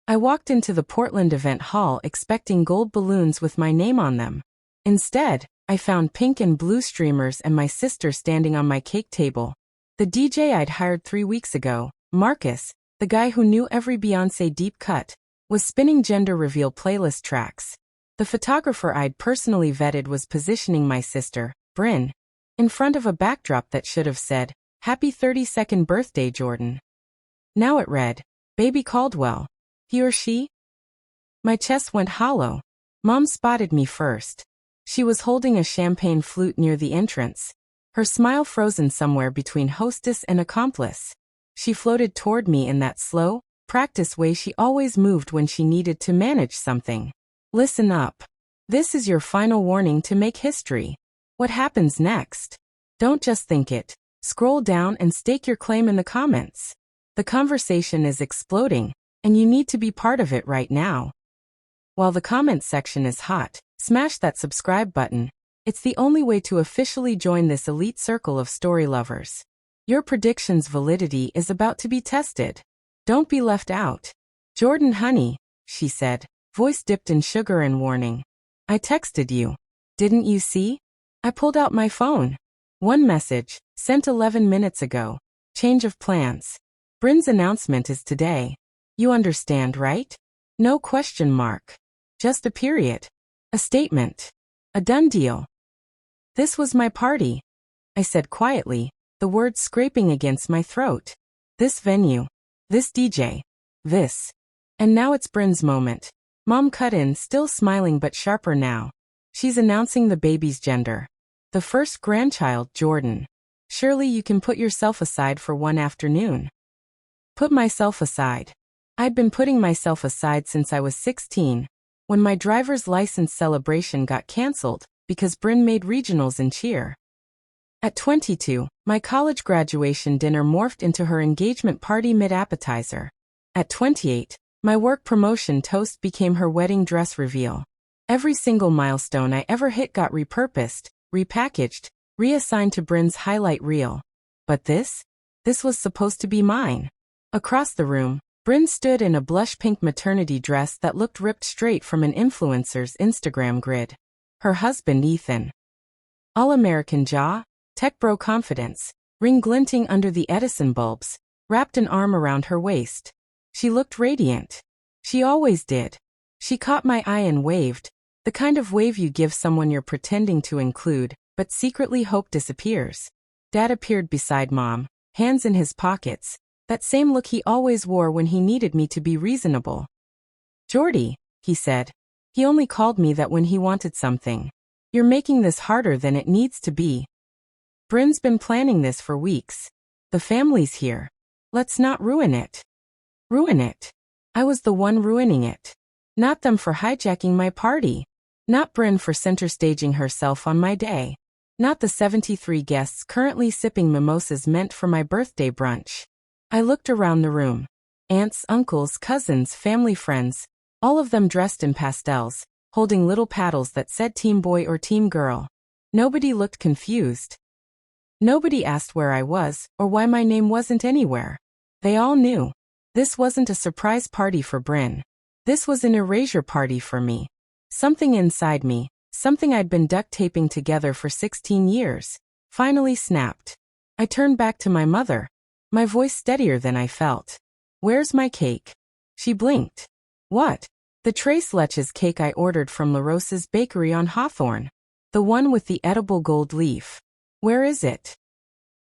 I walked into the Portland event hall expecting gold balloons with my name on them. Instead, I found pink and blue streamers and my sister standing on my cake table. The DJ I'd hired 3 weeks ago, Marcus, the guy who knew every Beyoncé deep cut, was spinning gender reveal playlist tracks. The photographer I'd personally vetted was positioning my sister, Brynn, in front of a backdrop that should have said, "Happy 32nd birthday, Jordan." Now it read, "Baby Caldwell. He or she?" My chest went hollow. Mom spotted me first. She was holding a champagne flute near the entrance, her smile frozen somewhere between hostess and accomplice. She floated toward me in that slow, practiced way she always moved when she needed to manage something. "Listen up. This is your final warning to make history. What happens next? Don't just think it. Scroll down and stake your claim in the comments. The conversation is exploding, and you need to be part of it right now." While the comments section is hot, smash that subscribe button. It's the only way to officially join this elite circle of story lovers. Your prediction's validity is about to be tested. Don't be left out. "Jordan honey," she said, voice dipped in sugar and warning. "I texted you. Didn't you see? I pulled out my phone. One message, sent 11 minutes ago. Change of plans. Brynn's announcement is today. You understand, right? No question mark. Just a period. A statement. A done deal." "This was my party," I said quietly, the words scraping against my throat. "This venue. This DJ. This. And now it's Brynn's moment." Mom cut in, still smiling but sharper now. "She's announcing the baby's gender. The first grandchild, Jordan. Surely you can put yourself aside for one afternoon." Put myself aside. I'd been putting myself aside since I was 16, when my driver's license celebration got canceled because Brynn made regionals in cheer. At 22, my college graduation dinner morphed into her engagement party mid-appetizer. At 28, my work promotion toast became her wedding dress reveal. Every single milestone I ever hit got repurposed, repackaged, reassigned to Brynn's highlight reel. But this was supposed to be mine. Across the room, Brynn stood in a blush pink maternity dress that looked ripped straight from an influencer's Instagram grid. Her husband Ethan. All-American jaw, tech bro confidence, ring glinting under the Edison bulbs, wrapped an arm around her waist. She looked radiant. She always did. She caught my eye and waved, the kind of wave you give someone you're pretending to include, but secretly hope disappears. Dad appeared beside Mom, hands in his pockets, that same look he always wore when he needed me to be reasonable. "Jordy," he said. He only called me that when he wanted something. "You're making this harder than it needs to be. Brynn's been planning this for weeks. The family's here. Let's not ruin it." Ruin it? I was the one ruining it. Not them for hijacking my party. Not Brynn for center staging herself on my day. Not the 73 guests currently sipping mimosas meant for my birthday brunch. I looked around the room. Aunts, uncles, cousins, family friends, all of them dressed in pastels, holding little paddles that said Team Boy or Team Girl. Nobody looked confused. Nobody asked where I was, or why my name wasn't anywhere. They all knew. This wasn't a surprise party for Brynn. This was an erasure party for me. Something inside me, something I'd been duct taping together for 16 years, finally snapped. I turned back to my mother, my voice steadier than I felt. "Where's my cake?" She blinked. "What?" "The Tres Leches cake I ordered from La Rosa's bakery on Hawthorne. The one with the edible gold leaf. Where is it?"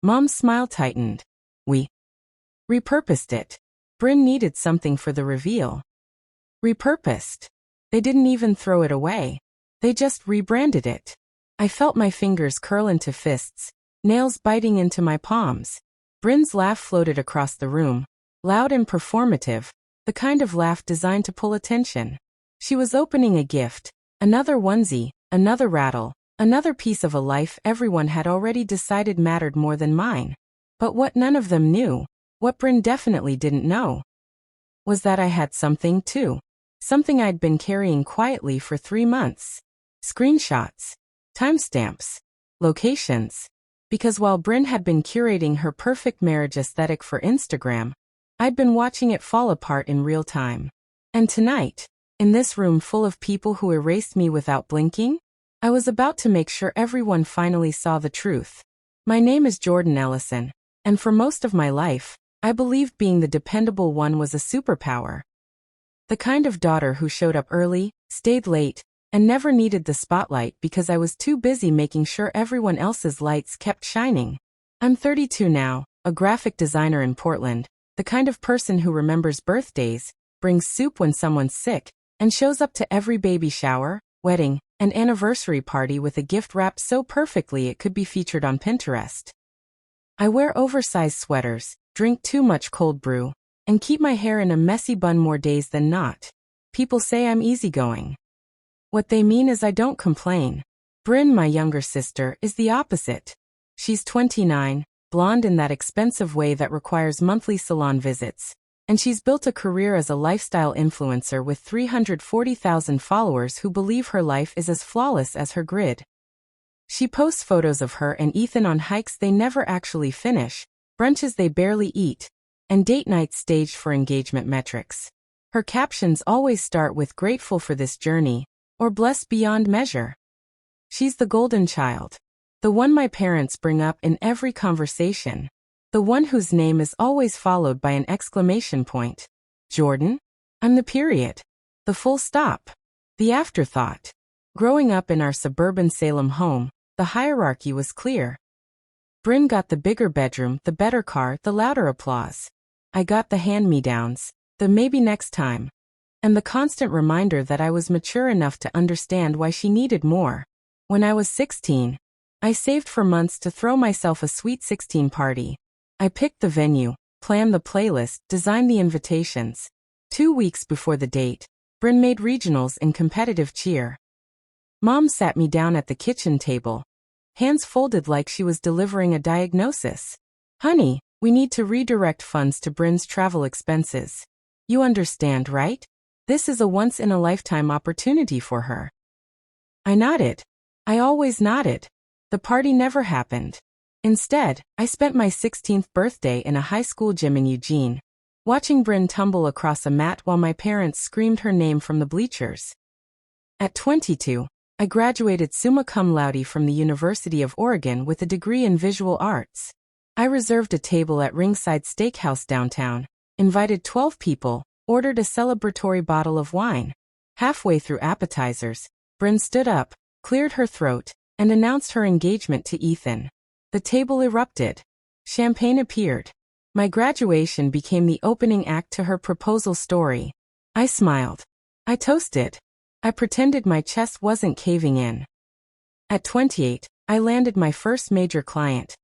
Mom's smile tightened. "We repurposed it. Brynn needed something for the reveal." Repurposed. They didn't even throw it away. They just rebranded it. I felt my fingers curl into fists, nails biting into my palms. Brynn's laugh floated across the room, loud and performative, the kind of laugh designed to pull attention. She was opening a gift, another onesie, another rattle, another piece of a life everyone had already decided mattered more than mine. But what none of them knew, what Brynn definitely didn't know, was that I had something too. Something I'd been carrying quietly for 3 months. Screenshots. Timestamps. Locations. Because while Brynn had been curating her perfect marriage aesthetic for Instagram, I'd been watching it fall apart in real time. And tonight, in this room full of people who erased me without blinking, I was about to make sure everyone finally saw the truth. My name is Jordan Ellison, and for most of my life, I believed being the dependable one was a superpower. The kind of daughter who showed up early, stayed late, and never needed the spotlight because I was too busy making sure everyone else's lights kept shining. I'm 32 now, a graphic designer in Portland, the kind of person who remembers birthdays, brings soup when someone's sick, and shows up to every baby shower, wedding, and anniversary party with a gift wrapped so perfectly it could be featured on Pinterest. I wear oversized sweaters, drink too much cold brew, and keep my hair in a messy bun more days than not. People say I'm easygoing. What they mean is I don't complain. Brynn, my younger sister, is the opposite. She's 29, blonde in that expensive way that requires monthly salon visits, and she's built a career as a lifestyle influencer with 340,000 followers who believe her life is as flawless as her grid. She posts photos of her and Ethan on hikes they never actually finish, brunches they barely eat, and date nights staged for engagement metrics. Her captions always start with "grateful for this journey" or "blessed beyond measure." She's the golden child. The one my parents bring up in every conversation. The one whose name is always followed by an exclamation point. Jordan? I'm the period. The full stop. The afterthought. Growing up in our suburban Salem home, the hierarchy was clear. Brynn got the bigger bedroom, the better car, the louder applause. I got the hand-me-downs, the maybe next time, and the constant reminder that I was mature enough to understand why she needed more. When I was 16, I saved for months to throw myself a sweet 16 party. I picked the venue, planned the playlist, designed the invitations. 2 weeks before the date, Brynn made regionals in competitive cheer. Mom sat me down at the kitchen table, hands folded like she was delivering a diagnosis. Honey, we need to redirect funds to Brynn's travel expenses. You understand, right? This is a once-in-a-lifetime opportunity for her. I nodded. I always nodded. The party never happened. Instead, I spent my 16th birthday in a high school gym in Eugene, watching Brynn tumble across a mat while my parents screamed her name from the bleachers. At 22, I graduated summa cum laude from the University of Oregon with a degree in visual arts. I reserved a table at Ringside Steakhouse downtown, invited 12 people, ordered a celebratory bottle of wine. Halfway through appetizers, Brynn stood up, cleared her throat, and announced her engagement to Ethan. The table erupted. Champagne appeared. My graduation became the opening act to her proposal story. I smiled. I toasted. I pretended my chest wasn't caving in. At 28, I landed my first major client,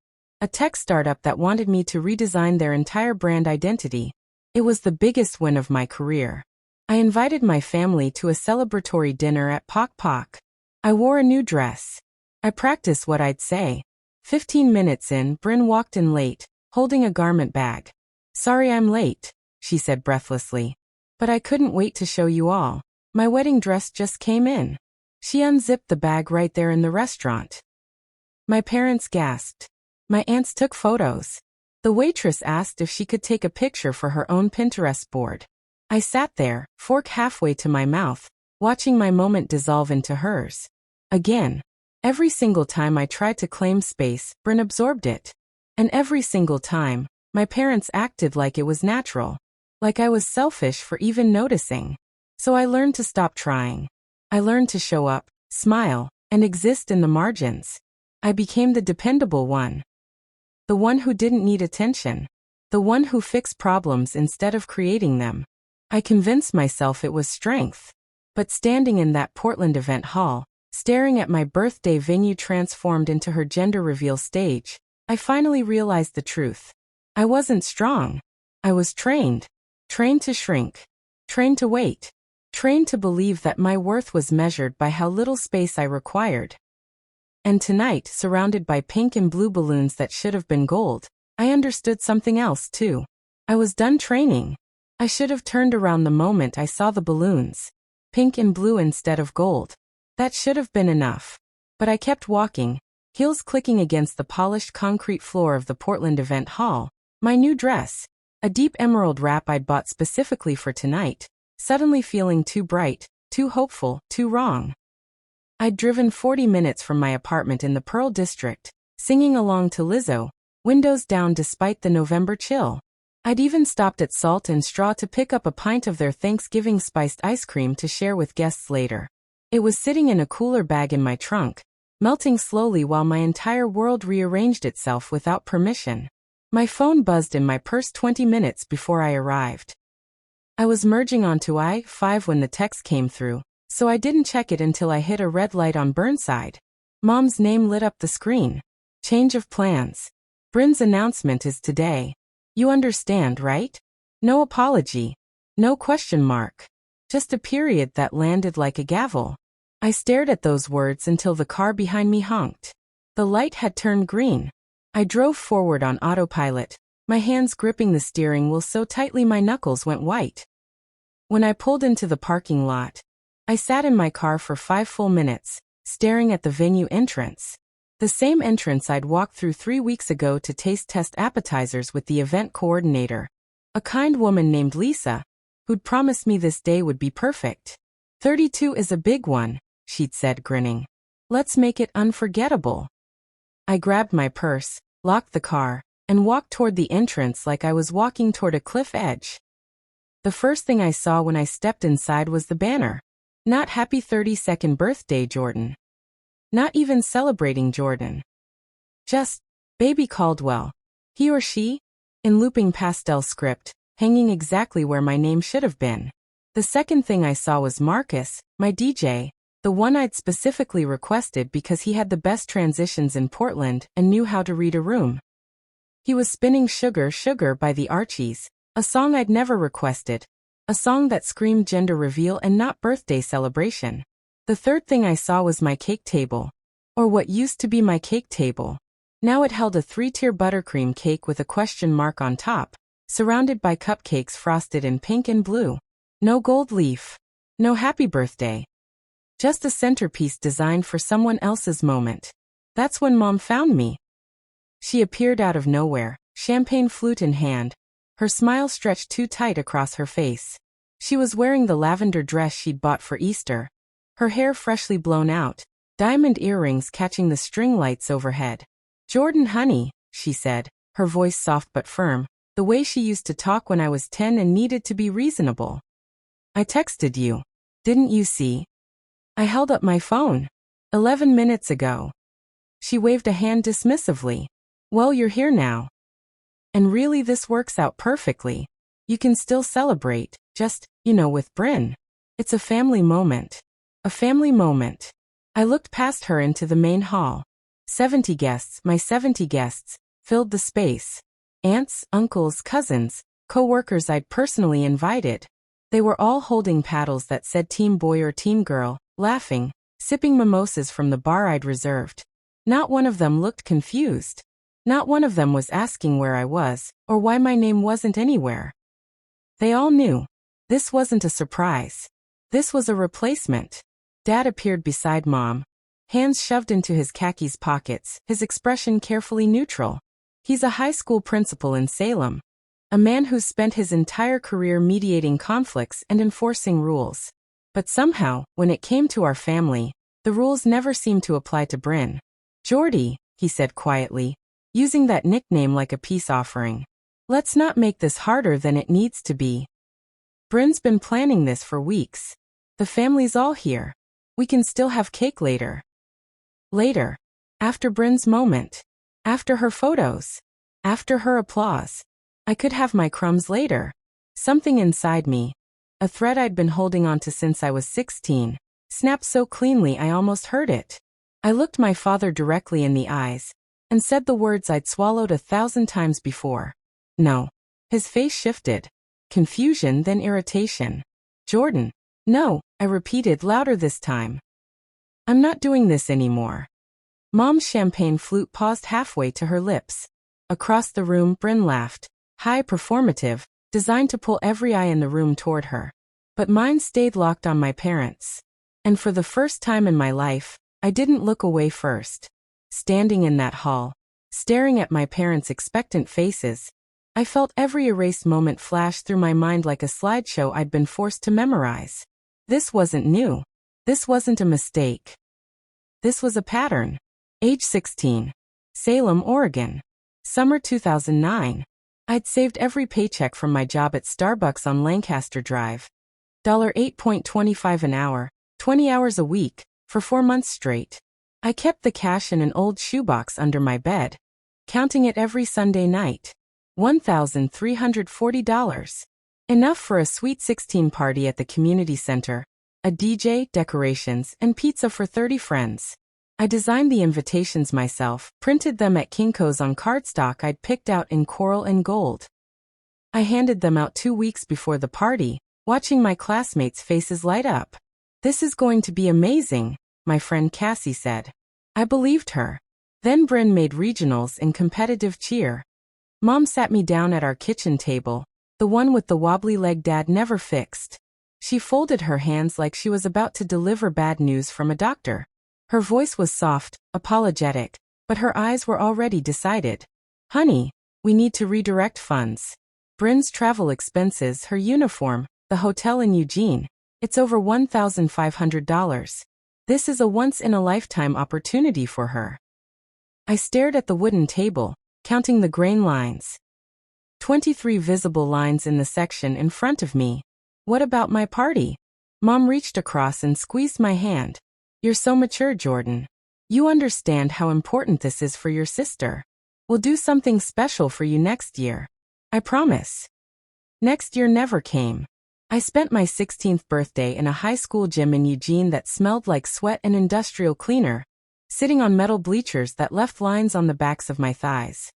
a tech startup that wanted me to redesign their entire brand identity. It was the biggest win of my career. I invited my family to a celebratory dinner at Pok Pok. I wore a new dress. I practiced what I'd say. 15 minutes in, Brynn walked in late, holding a garment bag. Sorry I'm late, she said breathlessly. But I couldn't wait to show you all. My wedding dress just came in. She unzipped the bag right there in the restaurant. My parents gasped. My aunts took photos. The waitress asked if she could take a picture for her own Pinterest board. I sat there, fork halfway to my mouth, watching my moment dissolve into hers. Again. Every single time I tried to claim space, Brynn absorbed it. And every single time, my parents acted like it was natural. Like I was selfish for even noticing. So I learned to stop trying. I learned to show up, smile, and exist in the margins. I became the dependable one. The one who didn't need attention. The one who fixed problems instead of creating them. I convinced myself it was strength. But standing in that Portland event hall, staring at my birthday venue transformed into her gender reveal stage, I finally realized the truth. I wasn't strong. I was trained. Trained to shrink. Trained to wait. Trained to believe that my worth was measured by how little space I required. And tonight, surrounded by pink and blue balloons that should have been gold, I understood something else too. I was done training. I should have turned around the moment I saw the balloons. Pink and blue instead of gold. That should have been enough. But I kept walking, heels clicking against the polished concrete floor of the Portland event hall. My new dress, a deep emerald wrap I'd bought specifically for tonight, suddenly feeling too bright, too hopeful, too wrong. I'd driven 40 minutes from my apartment in the Pearl District, singing along to Lizzo, windows down despite the November chill. I'd even stopped at Salt and Straw to pick up a pint of their Thanksgiving spiced ice cream to share with guests later. It was sitting in a cooler bag in my trunk, melting slowly while my entire world rearranged itself without permission. My phone buzzed in my purse 20 minutes before I arrived. I was merging onto I-5 when the text came through, so I didn't check it until I hit a red light on Burnside. Mom's name lit up the screen. Change of plans. Brynn's announcement is today. You understand, right? No apology. No question mark. Just a period that landed like a gavel. I stared at those words until the car behind me honked. The light had turned green. I drove forward on autopilot, my hands gripping the steering wheel so tightly my knuckles went white. When I pulled into the parking lot, I sat in my car for 5 full minutes, staring at the venue entrance. The same entrance I'd walked through 3 weeks ago to taste test appetizers with the event coordinator, a kind woman named Lisa, who'd promised me this day would be perfect. 32 is a big one, she'd said, grinning. Let's make it unforgettable. I grabbed my purse, locked the car, and walked toward the entrance like I was walking toward a cliff edge. The first thing I saw when I stepped inside was the banner. Not happy 32nd birthday, Jordan. Not even celebrating Jordan. Just, Baby Caldwell. He or she? In looping pastel script, hanging exactly where my name should have been. The second thing I saw was Marcus, my DJ, the one I'd specifically requested because he had the best transitions in Portland and knew how to read a room. He was spinning Sugar Sugar by the Archies, a song I'd never requested, a song that screamed gender reveal and not birthday celebration. The third thing I saw was my cake table, or what used to be my cake table. Now it held a 3-tier buttercream cake with a question mark on top, surrounded by cupcakes frosted in pink and blue. No gold leaf. No happy birthday. Just a centerpiece designed for someone else's moment. That's when Mom found me. She appeared out of nowhere, champagne flute in hand, her smile stretched too tight across her face. She was wearing the lavender dress she'd bought for Easter, her hair freshly blown out, diamond earrings catching the string lights overhead. Jordan, honey, she said, her voice soft but firm, the way she used to talk when I was 10 and needed to be reasonable. I texted you. Didn't you see? I held up my phone. 11 minutes ago. She waved a hand dismissively. Well, you're here now. And really this works out perfectly. You can still celebrate, just, with Brynn. It's a family moment. A family moment. I looked past her into the main hall. 70 guests, my 70 guests, filled the space. Aunts, uncles, cousins, co-workers I'd personally invited. They were all holding paddles that said Team Boy or Team Girl, laughing, sipping mimosas from the bar I'd reserved. Not one of them looked confused. Not one of them was asking where I was, or why my name wasn't anywhere. They all knew. This wasn't a surprise. This was a replacement. Dad appeared beside Mom, hands shoved into his khakis pockets, his expression carefully neutral. He's a high school principal in Salem. A man who's spent his entire career mediating conflicts and enforcing rules. But somehow, when it came to our family, the rules never seemed to apply to Brynn. Jordy, he said quietly, using that nickname like a peace offering. Let's not make this harder than it needs to be. Brynn's been planning this for weeks. The family's all here. We can still have cake later. Later. After Brynn's moment. After her photos. After her applause. I could have my crumbs later. Something inside me, a thread I'd been holding onto since I was 16, snapped so cleanly I almost heard it. I looked my father directly in the eyes, and said the words I'd swallowed 1,000 times before. No. His face shifted. Confusion, then irritation. Jordan. No, I repeated louder this time. I'm not doing this anymore. Mom's champagne flute paused halfway to her lips. Across the room, Brynn laughed. High performative, designed to pull every eye in the room toward her. But mine stayed locked on my parents. And for the first time in my life, I didn't look away first. Standing in that hall, staring at my parents' expectant faces, I felt every erased moment flash through my mind like a slideshow I'd been forced to memorize. This wasn't new. This wasn't a mistake. This was a pattern. Age 16. Salem, Oregon. Summer 2009. I'd saved every paycheck from my job at Starbucks on Lancaster Drive. $8.25 an hour, 20 hours a week, for 4 months straight. I kept the cash in an old shoebox under my bed, counting it every Sunday night. $1,340. Enough for a Sweet 16 party at the community center, a DJ, decorations, and pizza for 30 friends. I designed the invitations myself, printed them at Kinko's on cardstock I'd picked out in coral and gold. I handed them out 2 weeks before the party, watching my classmates' faces light up. "This is going to be amazing," my friend Cassie said. I believed her. Then Brynn made regionals in competitive cheer. Mom sat me down at our kitchen table, the one with the wobbly leg Dad never fixed. She folded her hands like she was about to deliver bad news from a doctor. Her voice was soft, apologetic, but her eyes were already decided. "Honey, we need to redirect funds. Brynn's travel expenses, her uniform, the hotel in Eugene, it's over $1,500. This is a once-in-a-lifetime opportunity for her." I stared at the wooden table, counting the grain lines. 23 visible lines in the section in front of me. What about my party? Mom reached across and squeezed my hand. "You're so mature, Jordan. You understand how important this is for your sister. We'll do something special for you next year. I promise." Next year never came. I spent my 16th birthday in a high school gym in Eugene that smelled like sweat and industrial cleaner, sitting on metal bleachers that left lines on the backs of my thighs.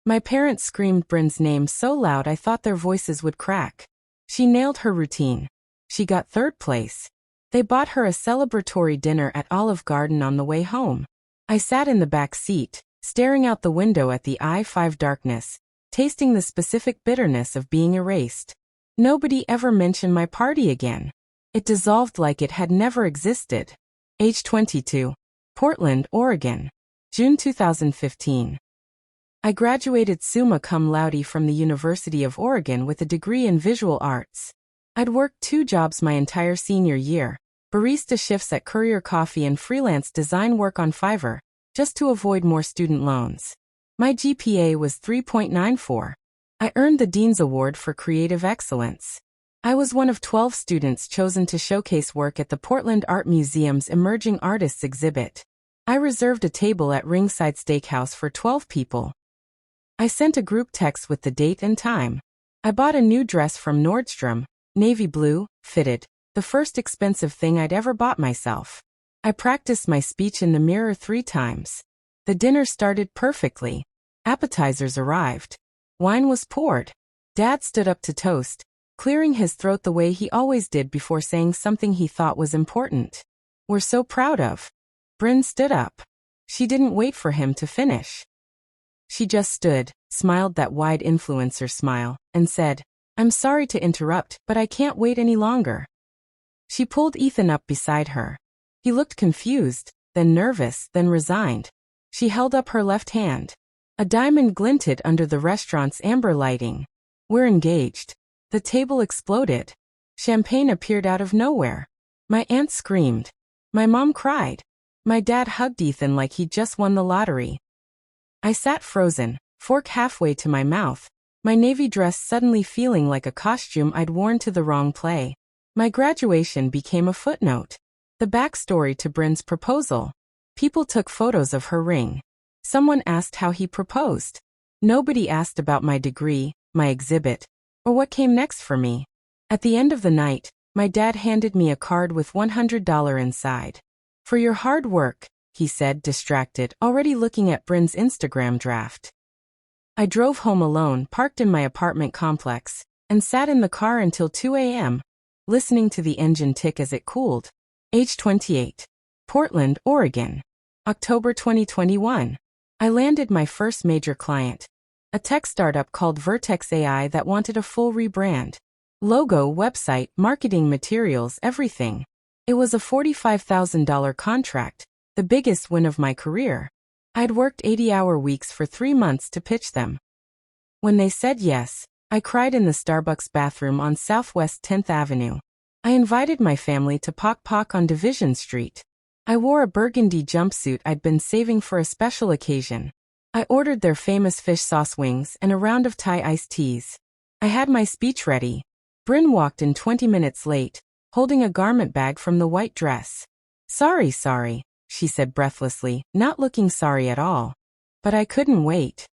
My parents screamed Brynn's name so loud I thought their voices would crack. She nailed her routine. She got 3rd place. They bought her a celebratory dinner at Olive Garden on the way home. I sat in the back seat, staring out the window at the I-5 darkness, tasting the specific bitterness of being erased. Nobody ever mentioned my party again. It dissolved like it had never existed. Age 22. Portland, Oregon. June 2015. I graduated summa cum laude from the University of Oregon with a degree in visual arts. I'd worked 2 jobs my entire senior year, barista shifts at Courier Coffee and freelance design work on Fiverr, just to avoid more student loans. My GPA was 3.94. I earned the Dean's Award for Creative Excellence. I was one of 12 students chosen to showcase work at the Portland Art Museum's Emerging Artists exhibit. I reserved a table at Ringside Steakhouse for 12 people. I sent a group text with the date and time. I bought a new dress from Nordstrom, navy blue, fitted, the first expensive thing I'd ever bought myself. I practiced my speech in the mirror 3 times. The dinner started perfectly. Appetizers arrived. Wine was poured. Dad stood up to toast, clearing his throat the way he always did before saying something he thought was important. "We're so proud of." Brynn stood up. She didn't wait for him to finish. She just stood, smiled that wide influencer smile, and said, "I'm sorry to interrupt, but I can't wait any longer." She pulled Ethan up beside her. He looked confused, then nervous, then resigned. She held up her left hand. A diamond glinted under the restaurant's amber lighting. "We're engaged." The table exploded. Champagne appeared out of nowhere. My aunt screamed. My mom cried. My dad hugged Ethan like he'd just won the lottery. I sat frozen, fork halfway to my mouth, my navy dress suddenly feeling like a costume I'd worn to the wrong play. My graduation became a footnote. The backstory to Brynn's proposal. People took photos of her ring. Someone asked how he proposed. Nobody asked about my degree, my exhibit, or what came next for me. At the end of the night, my dad handed me a card with $100 inside. "For your hard work," he said, distracted, already looking at Brynn's Instagram draft. I drove home alone, parked in my apartment complex, and sat in the car until 2 a.m., listening to the engine tick as it cooled. Age 28. Portland, Oregon. October 2021. I landed my first major client, a tech startup called Vertex AI that wanted a full rebrand. Logo, website, marketing materials, everything. It was a $45,000 contract, the biggest win of my career. I'd worked 80-hour weeks for 3 months to pitch them. When they said yes, I cried in the Starbucks bathroom on Southwest 10th Avenue. I invited my family to Pok Pok on Division Street. I wore a burgundy jumpsuit I'd been saving for a special occasion. I ordered their famous fish sauce wings and a round of Thai iced teas. I had my speech ready. Brynn walked in 20 minutes late, holding a garment bag from the white dress. Sorry, she said breathlessly, not looking sorry at all. But I couldn't wait.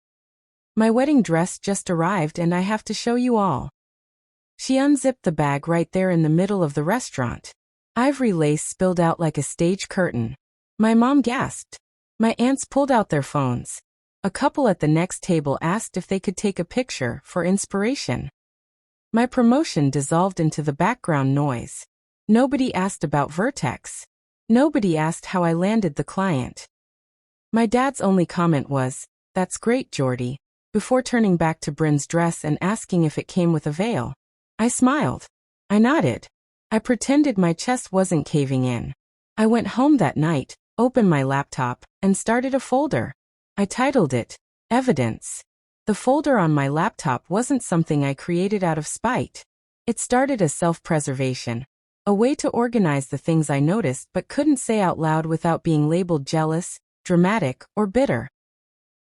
My wedding dress just arrived and I have to show you all. She unzipped the bag right there in the middle of the restaurant. Ivory lace spilled out like a stage curtain. My mom gasped. My aunts pulled out their phones. A couple at the next table asked if they could take a picture for inspiration. My promotion dissolved into the background noise. Nobody asked about Vertex. Nobody asked how I landed the client. My dad's only comment was, "That's great, Jordy," before turning back to Brynn's dress and asking if it came with a veil. I smiled. I nodded. I pretended my chest wasn't caving in. I went home that night, opened my laptop, and started a folder. I titled it, Evidence. The folder on my laptop wasn't something I created out of spite. It started as self-preservation, a way to organize the things I noticed but couldn't say out loud without being labeled jealous, dramatic, or bitter.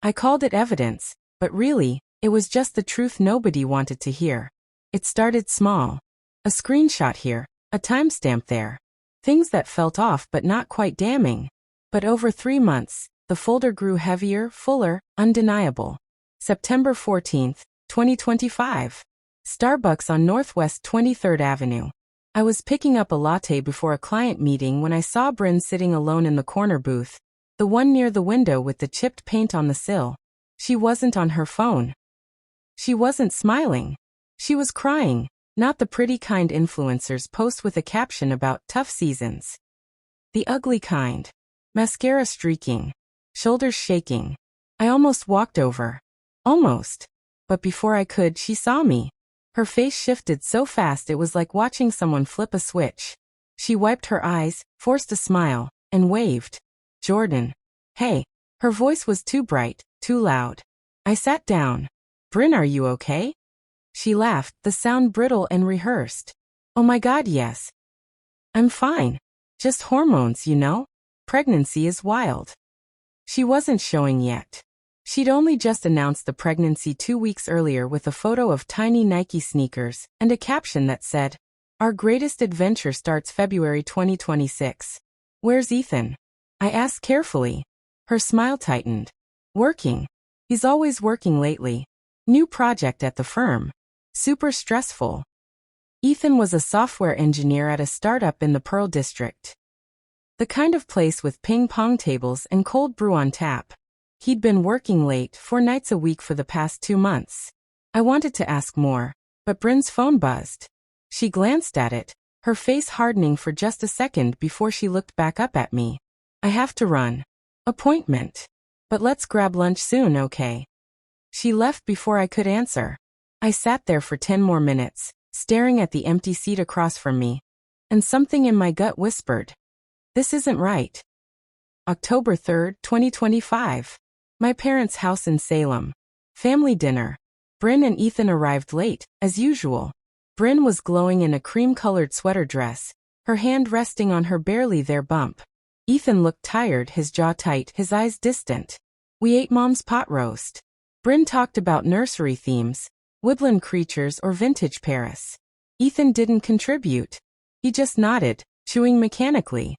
I called it evidence, but really, it was just the truth nobody wanted to hear. It started small. A screenshot here, a timestamp there. Things that felt off but not quite damning. But over 3 months, the folder grew heavier, fuller, undeniable. September 14th, 2025. Starbucks on Northwest 23rd Avenue. I was picking up a latte before a client meeting when I saw Brynn sitting alone in the corner booth, the one near the window with the chipped paint on the sill. She wasn't on her phone. She wasn't smiling. She was crying, not the pretty kind influencers post with a caption about tough seasons. The ugly kind. Mascara streaking. Shoulders shaking. I almost walked over. Almost. But before I could, she saw me. Her face shifted so fast it was like watching someone flip a switch. She wiped her eyes, forced a smile, and waved. Jordan. Hey. Her voice was too bright, too loud. I sat down. Brynn, are you okay? She laughed, the sound brittle and rehearsed. Oh my God, yes. I'm fine. Just hormones, you know? Pregnancy is wild. She wasn't showing yet. She'd only just announced the pregnancy 2 weeks earlier with a photo of tiny Nike sneakers and a caption that said, "Our greatest adventure starts February 2026. Where's Ethan?" I asked carefully. Her smile tightened. Working. He's always working lately. New project at the firm. Super stressful. Ethan was a software engineer at a startup in the Pearl District. The kind of place with ping pong tables and cold brew on tap. He'd been working late 4 nights a week for the past 2 months. I wanted to ask more, but Brynn's phone buzzed. She glanced at it, her face hardening for just a second before she looked back up at me. I have to run. Appointment. But let's grab lunch soon, okay? She left before I could answer. I sat there for 10 more minutes, staring at the empty seat across from me. And something in my gut whispered, this isn't right. October 3rd, 2025. My parents' house in Salem. Family dinner. Brynn and Ethan arrived late, as usual. Brynn was glowing in a cream-colored sweater dress, her hand resting on her barely there bump. Ethan looked tired, his jaw tight, his eyes distant. We ate Mom's pot roast. Brynn talked about nursery themes, woodland creatures or vintage Paris. Ethan didn't contribute. He just nodded, chewing mechanically.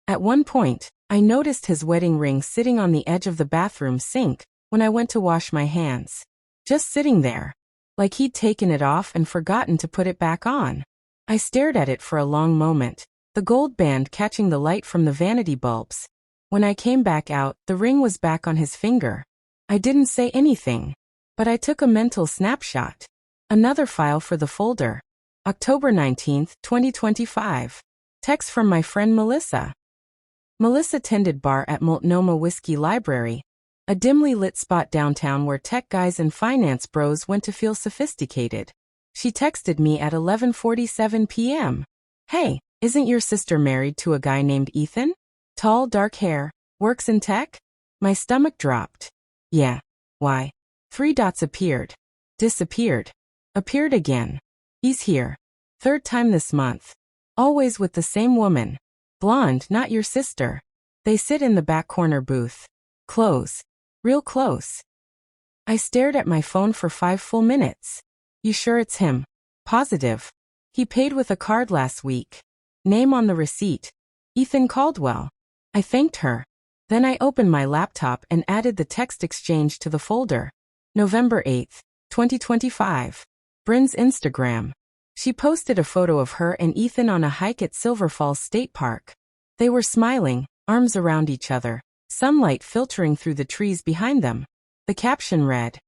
At one point, I noticed his wedding ring sitting on the edge of the bathroom sink when I went to wash my hands. Just sitting there. Like he'd taken it off and forgotten to put it back on. I stared at it for a long moment, the gold band catching the light from the vanity bulbs. When I came back out, the ring was back on his finger. I didn't say anything, but I took a mental snapshot. Another file for the folder. October 19th, 2025. Text from my friend Melissa. Melissa tended bar at Multnomah Whiskey Library, a dimly lit spot downtown where tech guys and finance bros went to feel sophisticated. She texted me at 11:47 p.m. Hey, isn't your sister married to a guy named Ethan? Tall, dark hair, works in tech? My stomach dropped. Yeah. Why? Three dots appeared. Disappeared. Appeared again. He's here. Third time this month. Always with the same woman. Blonde, not your sister. They sit in the back corner booth. Close. Real close. I stared at my phone for 5 full minutes. You sure it's him? Positive. He paid with a card last week. Name on the receipt. Ethan Caldwell. I thanked her. Then I opened my laptop and added the text exchange to the folder. November 8th, 2025. Brynn's Instagram. She posted a photo of her and Ethan on a hike at Silver Falls State Park. They were smiling, arms around each other, sunlight filtering through the trees behind them. The caption read,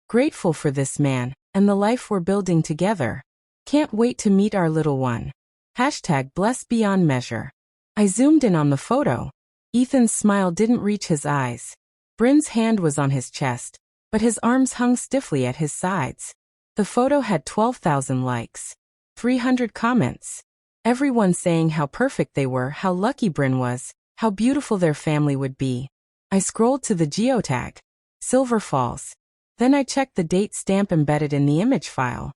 "Grateful for this man, and the life we're building together. Can't wait to meet our little one. Hashtag blessed beyond measure." I zoomed in on the photo. Ethan's smile didn't reach his eyes. Brynn's hand was on his chest, but his arms hung stiffly at his sides. The photo had 12,000 likes. 300 comments. Everyone saying how perfect they were, how lucky Brynn was, how beautiful their family would be. I scrolled to the geotag. Silver Falls. Then I checked the date stamp embedded in the image file.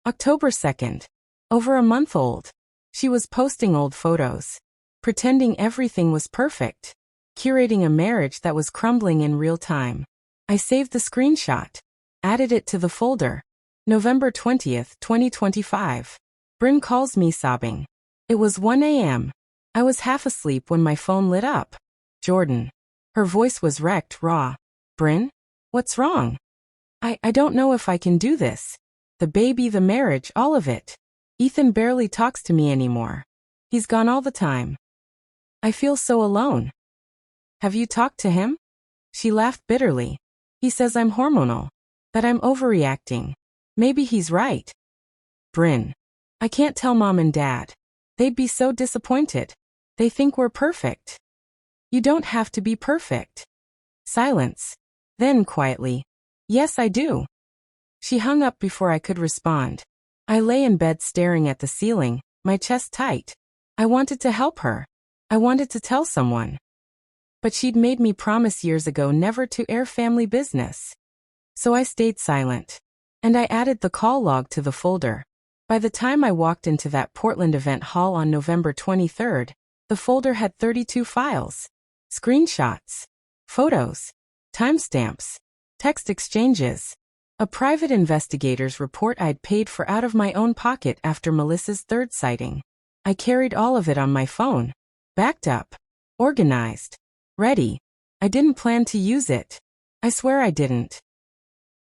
October 2nd. Over a month old. She was posting old photos. Pretending everything was perfect. Curating a marriage that was crumbling in real time. I saved the screenshot. Added it to the folder. November 20th, 2025. Brynn calls me sobbing. It was 1 a.m. I was half asleep when my phone lit up. Jordan. Her voice was wrecked, raw. Brynn? What's wrong? I don't know if I can do this. The baby, the marriage, all of it. Ethan barely talks to me anymore. He's gone all the time. I feel so alone. Have you talked to him? She laughed bitterly. He says I'm hormonal. That I'm overreacting. Maybe he's right. Brynn. I can't tell mom and dad. They'd be so disappointed. They think we're perfect. You don't have to be perfect. Silence. Then quietly. Yes, I do. She hung up before I could respond. I lay in bed staring at the ceiling, my chest tight. I wanted to help her. I wanted to tell someone. But she'd made me promise years ago never to air family business. So I stayed silent. And I added the call log to the folder. By the time I walked into that Portland event hall on November 23rd, the folder had 32 files. Screenshots. Photos. Timestamps. Text exchanges. A private investigator's report I'd paid for out of my own pocket after Melissa's third sighting. I carried all of it on my phone. Backed up. Organized. Ready. I didn't plan to use it. I swear I didn't.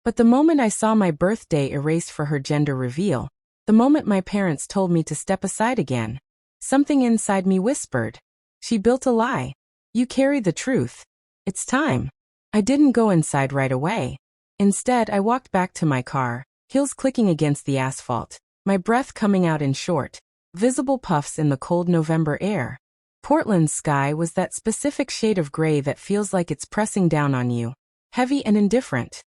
But the moment I saw my birthday erased for her gender reveal, the moment my parents told me to step aside again, something inside me whispered, "She built a lie. You carry the truth. It's time." I didn't go inside right away. Instead, I walked back to my car, heels clicking against the asphalt, my breath coming out in short, visible puffs in the cold November air. Portland's sky was that specific shade of gray that feels like it's pressing down on you, heavy and indifferent.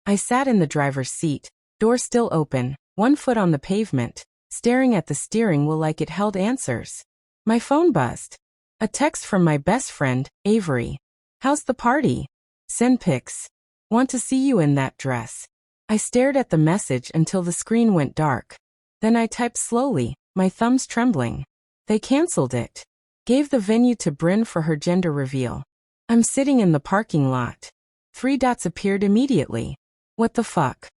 I sat in the driver's seat, door still open, one foot on the pavement, staring at the steering wheel like it held answers. My phone buzzed. A text from my best friend, Avery. "How's the party? Send pics. Want to see you in that dress." I stared at the message until the screen went dark. Then I typed slowly, my thumbs trembling. They canceled it. Gave the venue to Brynn for her gender reveal. I'm sitting in the parking lot. 3 dots appeared immediately. What the fuck?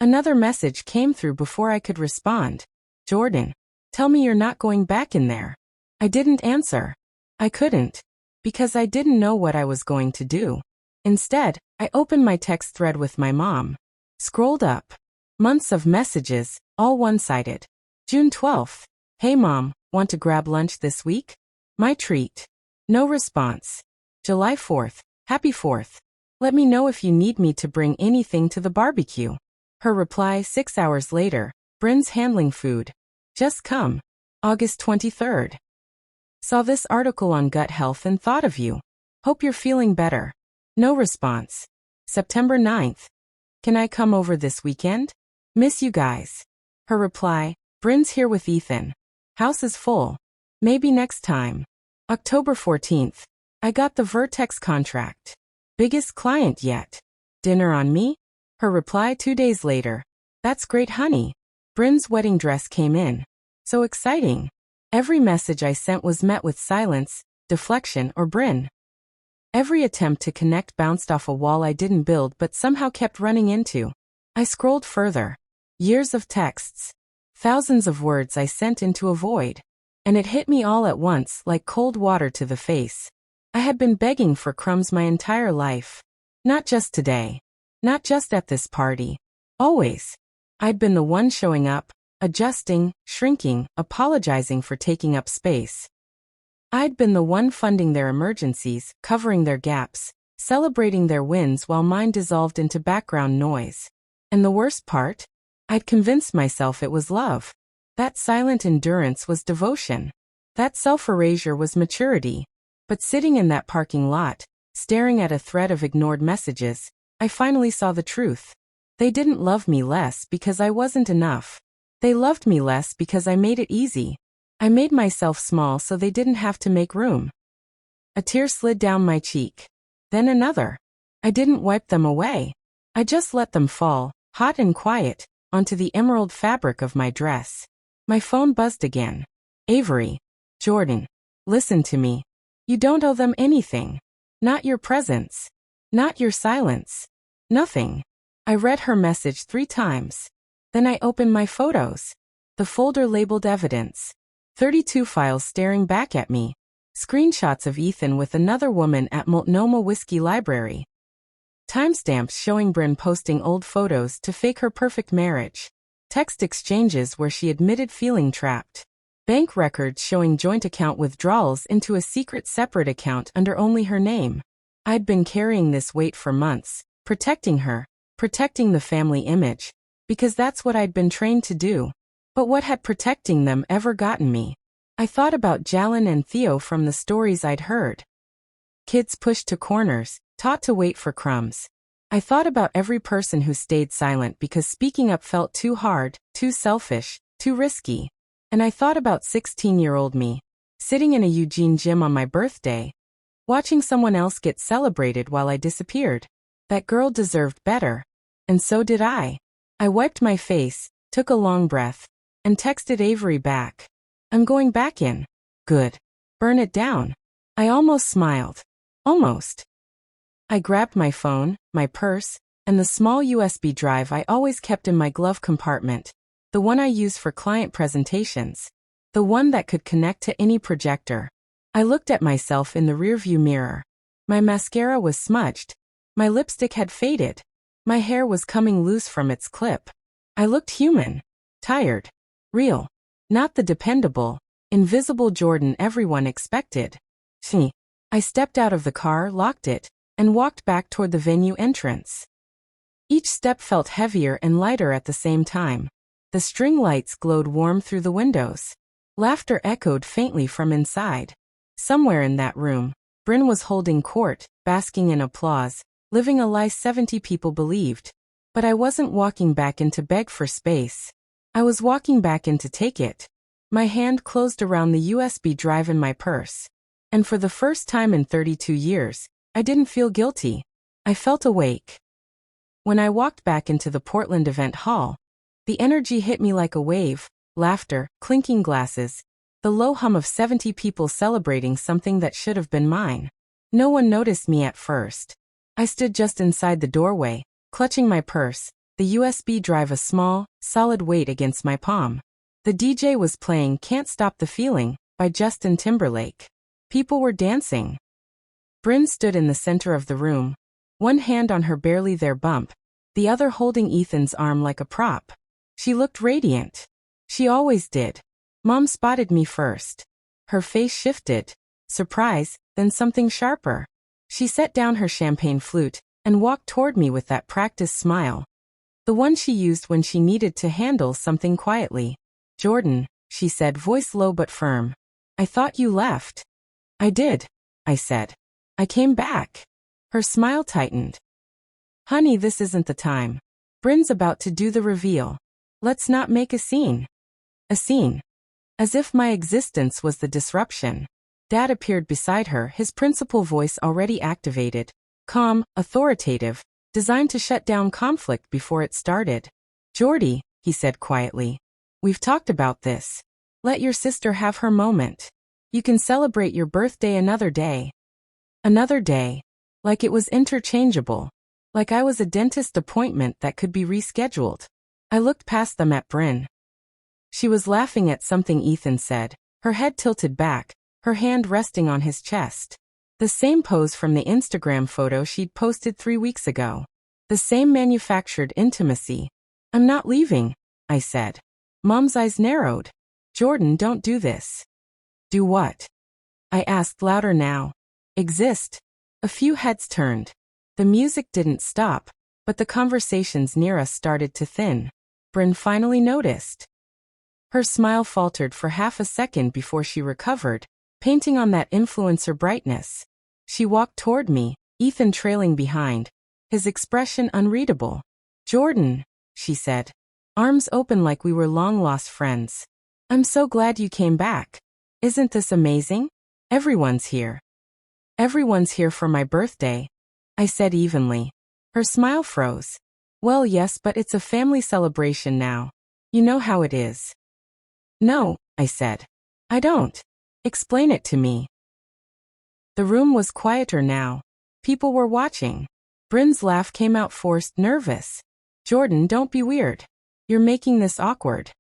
Another message came through before I could respond. Jordan. Tell me you're not going back in there. I didn't answer. I couldn't. Because I didn't know what I was going to do. Instead, I opened my text thread with my mom. Scrolled up. Months of messages, all one-sided. June 12th. Hey mom, want to grab lunch this week? My treat. No response. July 4th. Happy 4th. Let me know if you need me to bring anything to the barbecue. Her reply 6 hours later. Brynn's handling food. Just come. August 23rd. Saw this article on gut health and thought of you. Hope you're feeling better. No response. September 9th. Can I come over this weekend? Miss you guys. Her reply, Brynn's here with Ethan. House is full. Maybe next time. October 14th. I got the Vertex contract. Biggest client yet. Dinner on me? Her reply 2 days later. That's great, honey. Brynn's wedding dress came in. So exciting. Every message I sent was met with silence, deflection, or Brynn. Every attempt to connect bounced off a wall I didn't build but somehow kept running into. I scrolled further. Years of texts. Thousands of words I sent into a void. And it hit me all at once like cold water to the face. I had been begging for crumbs my entire life. Not just today. Not just at this party. Always. I'd been the one showing up, adjusting, shrinking, apologizing for taking up space. I'd been the one funding their emergencies, covering their gaps, celebrating their wins while mine dissolved into background noise. And the worst part? I'd convinced myself it was love. That silent endurance was devotion. That self-erasure was maturity. But sitting in that parking lot, staring at a thread of ignored messages, I finally saw the truth. They didn't love me less because I wasn't enough. They loved me less because I made it easy. I made myself small so they didn't have to make room. A tear slid down my cheek. Then another. I didn't wipe them away. I just let them fall, hot and quiet, onto the emerald fabric of my dress. My phone buzzed again. Avery. Jordan. Listen to me. You don't owe them anything. Not your presence. Not your silence. Nothing. I read her message 3 times. Then I opened my photos. The folder labeled evidence. 32 files staring back at me. Screenshots of Ethan with another woman at Multnomah Whiskey Library. Timestamps showing Brynn posting old photos to fake her perfect marriage. Text exchanges where she admitted feeling trapped. Bank records showing joint account withdrawals into a secret separate account under only her name. I'd been carrying this weight for months, protecting her, protecting the family image, because that's what I'd been trained to do. But what had protecting them ever gotten me? I thought about Jalen and Theo from the stories I'd heard. Kids pushed to corners, taught to wait for crumbs. I thought about every person who stayed silent because speaking up felt too hard, too selfish, too risky. And I thought about 16-year-old me, sitting in a Eugene gym on my birthday, watching someone else get celebrated while I disappeared. That girl deserved better. And so did I. I wiped my face, took a long breath, and texted Avery back. I'm going back in. Good. Burn it down. I almost smiled. Almost. I grabbed my phone, my purse, and the small USB drive I always kept in my glove compartment. The one I use for client presentations. The one that could connect to any projector. I looked at myself in the rearview mirror. My mascara was smudged. My lipstick had faded. My hair was coming loose from its clip. I looked human. Tired. Real. Not the dependable, invisible Jordan everyone expected. I stepped out of the car, locked it, and walked back toward the venue entrance. Each step felt heavier and lighter at the same time. The string lights glowed warm through the windows. Laughter echoed faintly from inside. Somewhere in that room, Brynn was holding court, basking in applause, living a lie 70 people believed. But I wasn't walking back in to beg for space. I was walking back in to take it. My hand closed around the USB drive in my purse. And for the first time in 32 years, I didn't feel guilty. I felt awake. When I walked back into the Portland event hall, the energy hit me like a wave, laughter, clinking glasses, the low hum of 70 people celebrating something that should have been mine. No one noticed me at first. I stood just inside the doorway, clutching my purse, the USB drive a small, solid weight against my palm. The DJ was playing Can't Stop the Feeling by Justin Timberlake. People were dancing. Brynn stood in the center of the room, one hand on her barely there bump, the other holding Ethan's arm like a prop. She looked radiant. She always did. Mom spotted me first. Her face shifted. Surprise, then something sharper. She set down her champagne flute and walked toward me with that practiced smile. The one she used when she needed to handle something quietly. Jordan, she said, voice low but firm. I thought you left. I did, I said. I came back. Her smile tightened. Honey, this isn't the time. Brynn's about to do the reveal. Let's not make a scene. A scene. As if my existence was the disruption. Dad appeared beside her, his principal voice already activated. Calm, authoritative, designed to shut down conflict before it started. Jordy, he said quietly. We've talked about this. Let your sister have her moment. You can celebrate your birthday another day. Another day. Like it was interchangeable. Like I was a dentist appointment that could be rescheduled. I looked past them at Brynn. She was laughing at something Ethan said, her head tilted back, her hand resting on his chest. The same pose from the Instagram photo she'd posted 3 weeks ago. The same manufactured intimacy. I'm not leaving, I said. Mom's eyes narrowed. Jordan, don't do this. Do what? I asked louder now. Exist. A few heads turned. The music didn't stop, but the conversations near us started to thin. Brynn finally noticed. Her smile faltered for half a second before she recovered, painting on that influencer brightness. She walked toward me, Ethan trailing behind, his expression unreadable. Jordan, she said, arms open like we were long-lost friends. I'm so glad you came back. Isn't this amazing? Everyone's here. Everyone's here for my birthday, I said evenly. Her smile froze. Well, yes, but it's a family celebration now. You know how it is. No, I said. I don't. Explain it to me. The room was quieter now. People were watching. Brynn's laugh came out forced, nervous. Jordan, don't be weird. You're making this awkward.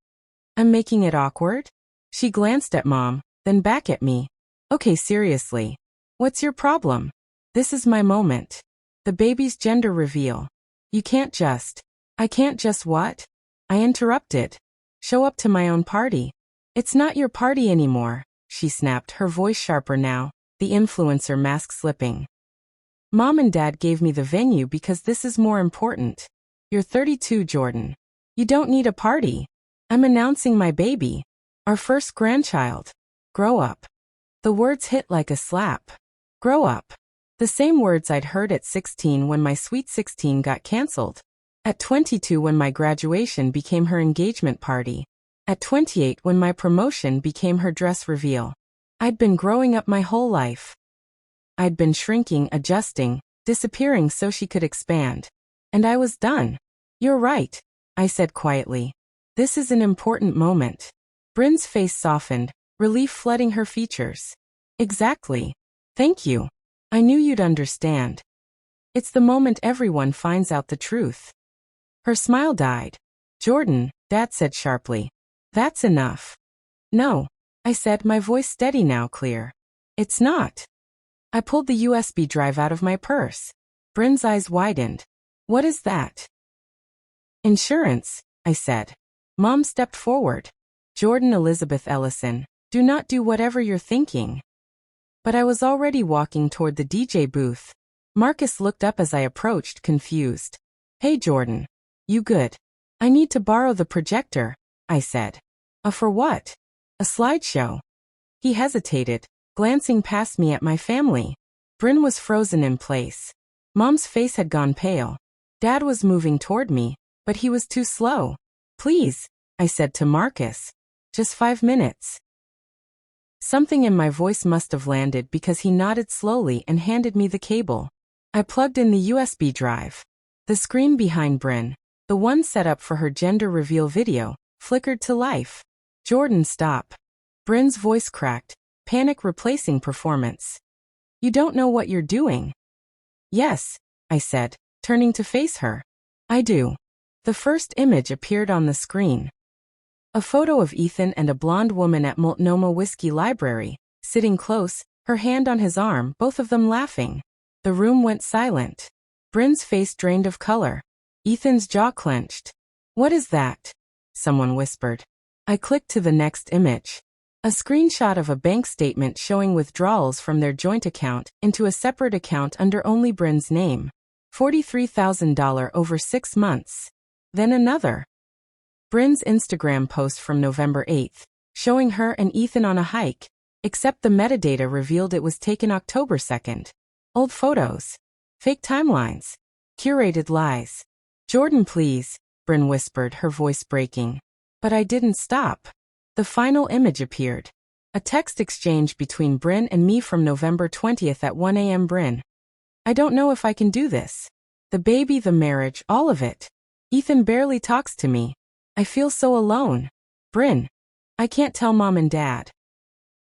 I'm making it awkward? She glanced at Mom, then back at me. Okay, seriously. What's your problem? This is my moment. The baby's gender reveal. You can't just. I can't just what? I interrupted. Show up to my own party. It's not your party anymore, she snapped, her voice sharper now, the influencer mask slipping. Mom and Dad gave me the venue because this is more important. You're 32, Jordan. You don't need a party. I'm announcing my baby. Our first grandchild. Grow up. The words hit like a slap. Grow up. The same words I'd heard at 16 when my Sweet 16 got canceled. At 22 when my graduation became her engagement party. At 28 when my promotion became her dress reveal. I'd been growing up my whole life. I'd been shrinking, adjusting, disappearing so she could expand. And I was done. You're right, I said quietly. This is an important moment. Brynn's face softened, relief flooding her features. Exactly. Thank you. I knew you'd understand. It's the moment everyone finds out the truth. Her smile died. Jordan, Dad said sharply. That's enough. No, I said, my voice steady now, clear. It's not. I pulled the USB drive out of my purse. Brynn's eyes widened. What is that? Insurance, I said. Mom stepped forward. Jordan Elizabeth Ellison, do not do whatever you're thinking. But I was already walking toward the DJ booth. Marcus looked up as I approached, confused. Hey Jordan. You good? I need to borrow the projector, I said. For what? A slideshow. He hesitated, glancing past me at my family. Brynn was frozen in place. Mom's face had gone pale. Dad was moving toward me, but he was too slow. Please, I said to Marcus. Just 5 minutes. Something in my voice must have landed because he nodded slowly and handed me the cable. I plugged in the USB drive. The screen behind Brynn, the one set up for her gender reveal video, flickered to life. Jordan, stop. Brynn's voice cracked, panic replacing performance. You don't know what you're doing. Yes, I said, turning to face her. I do. The first image appeared on the screen. A photo of Ethan and a blonde woman at Multnomah Whiskey Library, sitting close, her hand on his arm, both of them laughing. The room went silent. Brynn's face drained of color. Ethan's jaw clenched. What is that? Someone whispered. I clicked to the next image. A screenshot of a bank statement showing withdrawals from their joint account into a separate account under only Brynn's name. $43,000 over 6 months. Then another. Brynn's Instagram post from November 8th, showing her and Ethan on a hike, except the metadata revealed it was taken October 2nd. Old photos. Fake timelines. Curated lies. Jordan, please, Brynn whispered, her voice breaking. But I didn't stop. The final image appeared. A text exchange between Brynn and me from November 20th at 1 a.m. Brynn. I don't know if I can do this. The baby, the marriage, all of it. Ethan barely talks to me. I feel so alone. Brynn. I can't tell Mom and Dad.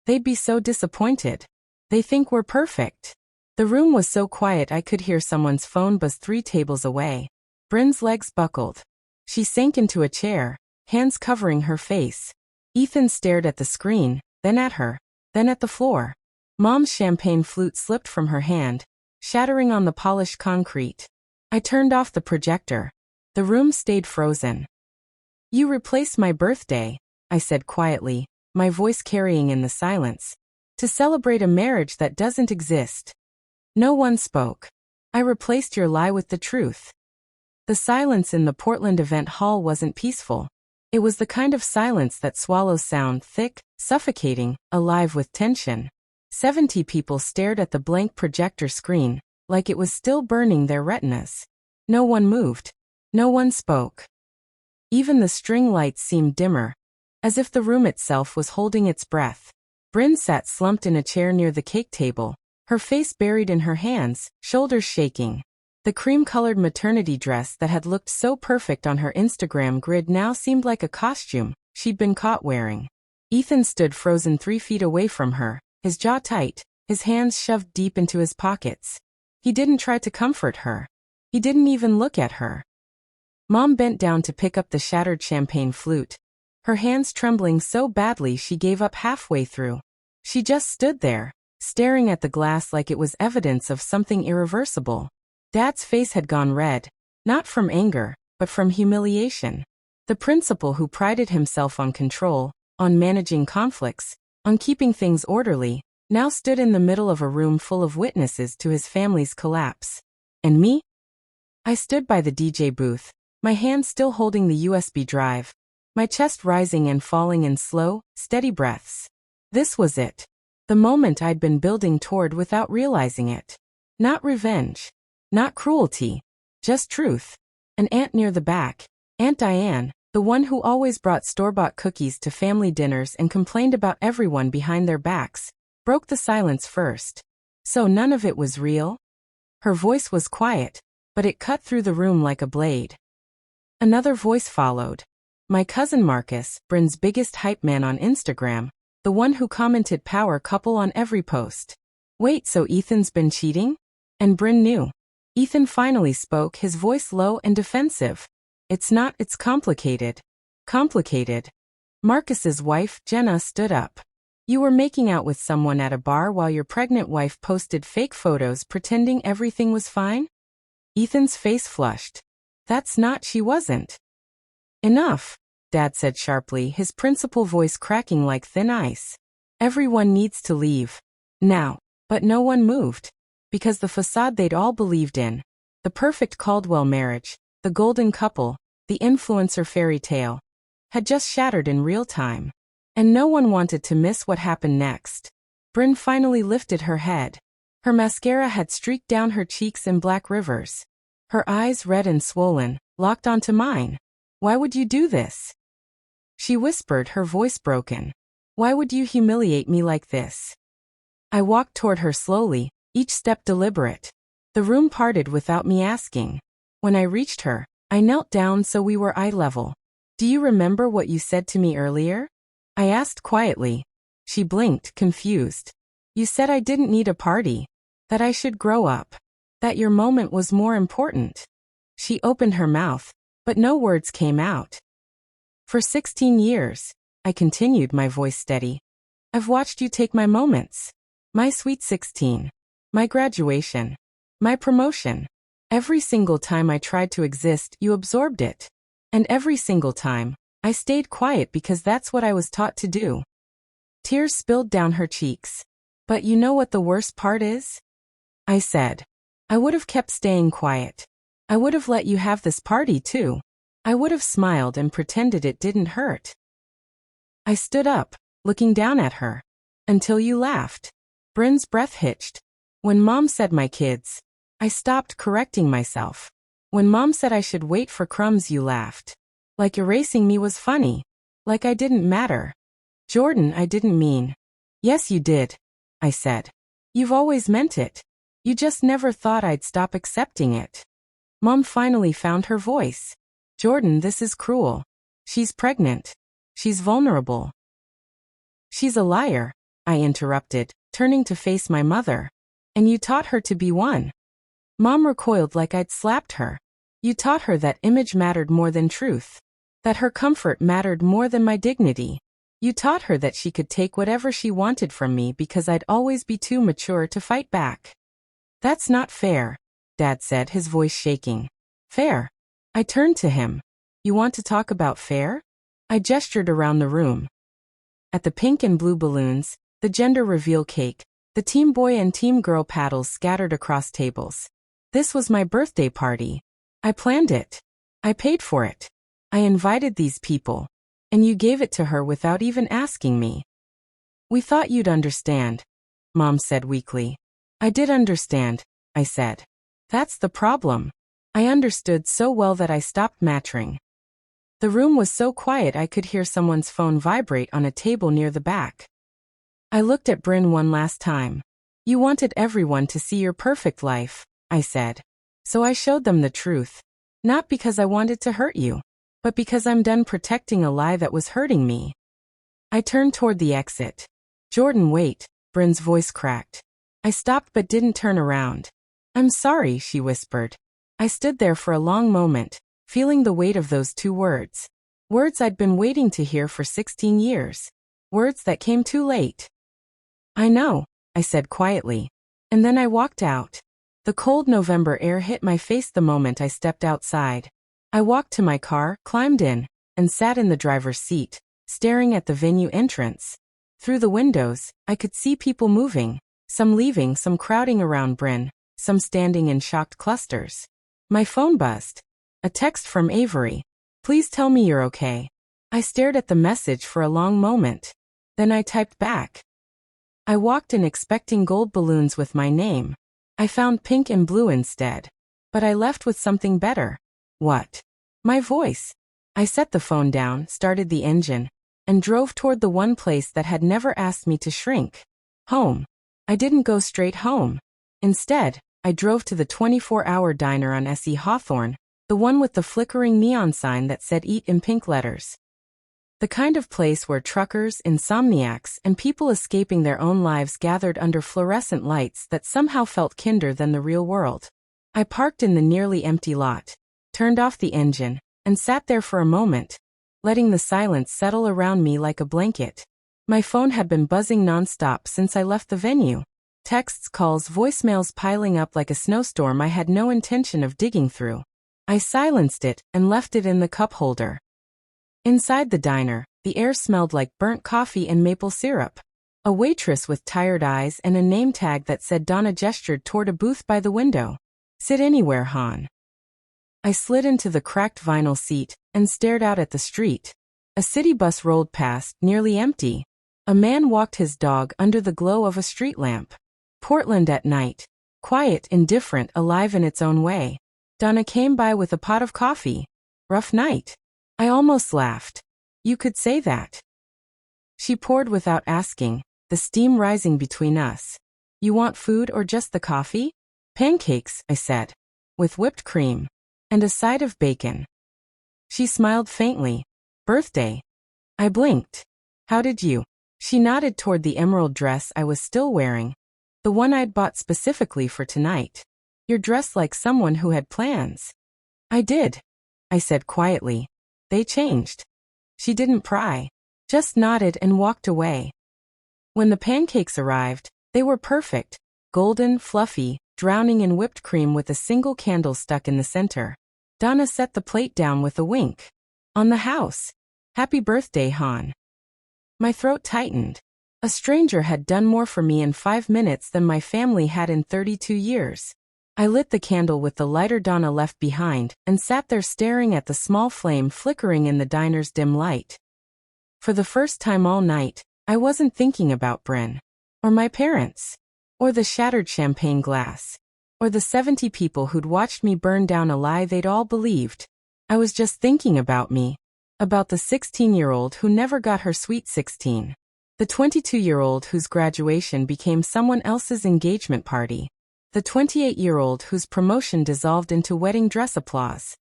They'd be so disappointed. They think we're perfect. The room was so quiet I could hear someone's phone buzz 3 tables away. Brynn's legs buckled. She sank into a chair, hands covering her face. Ethan stared at the screen, then at her, then at the floor. Mom's champagne flute slipped from her hand, shattering on the polished concrete. I turned off the projector. The room stayed frozen. You replaced my birthday, I said quietly, my voice carrying in the silence, to celebrate a marriage that doesn't exist. No one spoke. I replaced your lie with the truth. The silence in the Portland event hall wasn't peaceful. It was the kind of silence that swallows sound, thick, suffocating, alive with tension. 70 people stared at the blank projector screen, like it was still burning their retinas. No one moved. No one spoke. Even the string lights seemed dimmer, as if the room itself was holding its breath. Brynn sat slumped in a chair near the cake table, her face buried in her hands, shoulders shaking. The cream-colored maternity dress that had looked so perfect on her Instagram grid now seemed like a costume she'd been caught wearing. Ethan stood frozen 3 feet away from her, his jaw tight, his hands shoved deep into his pockets. He didn't try to comfort her. He didn't even look at her. Mom bent down to pick up the shattered champagne flute, her hands trembling so badly she gave up halfway through. She just stood there, staring at the glass like it was evidence of something irreversible. Dad's face had gone red, not from anger, but from humiliation. The principal who prided himself on control, on managing conflicts, on keeping things orderly, now stood in the middle of a room full of witnesses to his family's collapse. And me? I stood by the DJ booth, my hand still holding the USB drive, my chest rising and falling in slow, steady breaths. This was it. The moment I'd been building toward without realizing it. Not revenge. Not cruelty. Just truth. An aunt near the back, Aunt Diane, the one who always brought store-bought cookies to family dinners and complained about everyone behind their backs, broke the silence first. So none of it was real? Her voice was quiet, but it cut through the room like a blade. Another voice followed. My cousin Marcus, Brynn's biggest hype man on Instagram, the one who commented power couple on every post. Wait, so Ethan's been cheating? And Brynn knew. Ethan finally spoke, his voice low and defensive. It's not, it's complicated. Complicated. Marcus's wife, Jenna, stood up. You were making out with someone at a bar while your pregnant wife posted fake photos pretending everything was fine? Ethan's face flushed. That's not, she wasn't. Enough, Dad said sharply, his principal voice cracking like thin ice. Everyone needs to leave. Now. But no one moved. Because the facade they'd all believed in, the perfect Caldwell marriage, the golden couple, the influencer fairy tale, had just shattered in real time. And no one wanted to miss what happened next. Brynn finally lifted her head. Her mascara had streaked down her cheeks in black rivers. Her eyes, red and swollen, locked onto mine. Why would you do this? She whispered, her voice broken. Why would you humiliate me like this? I walked toward her slowly, each step deliberate. The room parted without me asking. When I reached her, I knelt down so we were eye level. Do you remember what you said to me earlier? I asked quietly. She blinked, confused. You said I didn't need a party. That I should grow up. That your moment was more important. She opened her mouth, but no words came out. For 16 years, I continued, my voice steady. I've watched you take my moments. My sweet 16. My graduation. My promotion. Every single time I tried to exist, you absorbed it. And every single time, I stayed quiet because that's what I was taught to do. Tears spilled down her cheeks. But you know what the worst part is? I said. I would have kept staying quiet. I would have let you have this party too. I would have smiled and pretended it didn't hurt. I stood up, looking down at her. Until you laughed. Brynn's breath hitched. When Mom said my kids, I stopped correcting myself. When Mom said I should wait for crumbs, you laughed. Like erasing me was funny. Like I didn't matter. Jordan, I didn't mean. Yes, you did, I said. You've always meant it. You just never thought I'd stop accepting it. Mom finally found her voice. Jordan, this is cruel. She's pregnant. She's vulnerable. She's a liar, I interrupted, turning to face my mother. And you taught her to be one. Mom recoiled like I'd slapped her. You taught her that image mattered more than truth. That her comfort mattered more than my dignity. You taught her that she could take whatever she wanted from me because I'd always be too mature to fight back. That's not fair, Dad said, his voice shaking. Fair? I turned to him. You want to talk about fair? I gestured around the room. At the pink and blue balloons, the gender reveal cake, the team boy and team girl paddles scattered across tables. This was my birthday party. I planned it. I paid for it. I invited these people. And you gave it to her without even asking me. We thought you'd understand, Mom said weakly. I did understand, I said. That's the problem. I understood so well that I stopped mattering. The room was so quiet I could hear someone's phone vibrate on a table near the back. I looked at Brynn one last time. You wanted everyone to see your perfect life, I said. So I showed them the truth. Not because I wanted to hurt you, but because I'm done protecting a lie that was hurting me. I turned toward the exit. Jordan, wait, Brynn's voice cracked. I stopped but didn't turn around. I'm sorry, she whispered. I stood there for a long moment, feeling the weight of those two words. Words I'd been waiting to hear for 16 years. Words that came too late. I know, I said quietly. And then I walked out. The cold November air hit my face the moment I stepped outside. I walked to my car, climbed in, and sat in the driver's seat, staring at the venue entrance. Through the windows, I could see people moving, some leaving, some crowding around Brynn, some standing in shocked clusters. My phone buzzed. A text from Avery. Please tell me you're okay. I stared at the message for a long moment. Then I typed back. I walked in expecting gold balloons with my name. I found pink and blue instead. But I left with something better. What? My voice. I set the phone down, started the engine, and drove toward the one place that had never asked me to shrink. Home. I didn't go straight home. Instead, I drove to the 24-hour diner on S.E. Hawthorne, the one with the flickering neon sign that said "Eat" in pink letters. The kind of place where truckers, insomniacs, and people escaping their own lives gathered under fluorescent lights that somehow felt kinder than the real world. I parked in the nearly empty lot, turned off the engine, and sat there for a moment, letting the silence settle around me like a blanket. My phone had been buzzing nonstop since I left the venue. Texts, calls, voicemails piling up like a snowstorm I had no intention of digging through. I silenced it and left it in the cup holder. Inside the diner, the air smelled like burnt coffee and maple syrup. A waitress with tired eyes and a name tag that said Donna gestured toward a booth by the window. Sit anywhere, hon. I slid into the cracked vinyl seat and stared out at the street. A city bus rolled past, nearly empty. A man walked his dog under the glow of a street lamp. Portland at night. Quiet, indifferent, alive in its own way. Donna came by with a pot of coffee. Rough night. I almost laughed. You could say that. She poured without asking, the steam rising between us. You want food or just the coffee? Pancakes, I said. With whipped cream. And a side of bacon. She smiled faintly. Birthday. I blinked. How did you? She nodded toward the emerald dress I was still wearing. The one I'd bought specifically for tonight. You're dressed like someone who had plans. I did. I said quietly. They changed. She didn't pry. Just nodded and walked away. When the pancakes arrived, they were perfect. Golden, fluffy, drowning in whipped cream with a single candle stuck in the center. Donna set the plate down with a wink. On the house. Happy birthday, hon. My throat tightened. A stranger had done more for me in 5 minutes than my family had in 32 years. I lit the candle with the lighter Donna left behind and sat there staring at the small flame flickering in the diner's dim light. For the first time all night, I wasn't thinking about Brynn. Or my parents. Or the shattered champagne glass. Or the 70 people who'd watched me burn down a lie they'd all believed. I was just thinking about me. About the 16-year-old who never got her sweet 16. The 22-year-old whose graduation became someone else's engagement party. The 28-year-old whose promotion dissolved into wedding dress applause.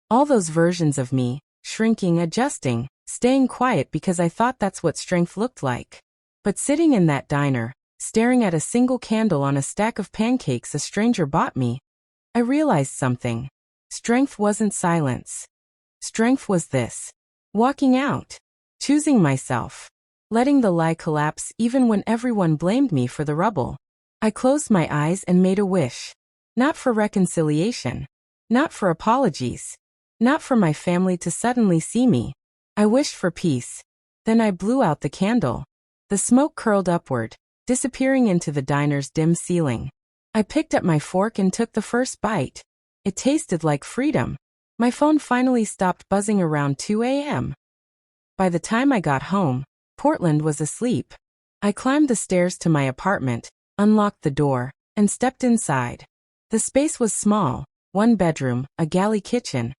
All those versions of me, shrinking, adjusting, staying quiet because I thought that's what strength looked like. But sitting in that diner, staring at a single candle on a stack of pancakes a stranger bought me, I realized something. Strength wasn't silence. Strength was this. Walking out. Choosing myself. Letting the lie collapse even when everyone blamed me for the rubble. I closed my eyes and made a wish. Not for reconciliation. Not for apologies. Not for my family to suddenly see me. I wished for peace. Then I blew out the candle. The smoke curled upward, disappearing into the diner's dim ceiling. I picked up my fork and took the first bite. It tasted like freedom. My phone finally stopped buzzing around 2 a.m. By the time I got home, Portland was asleep. I climbed the stairs to my apartment, unlocked the door, and stepped inside. The space was small, one bedroom, a galley kitchen,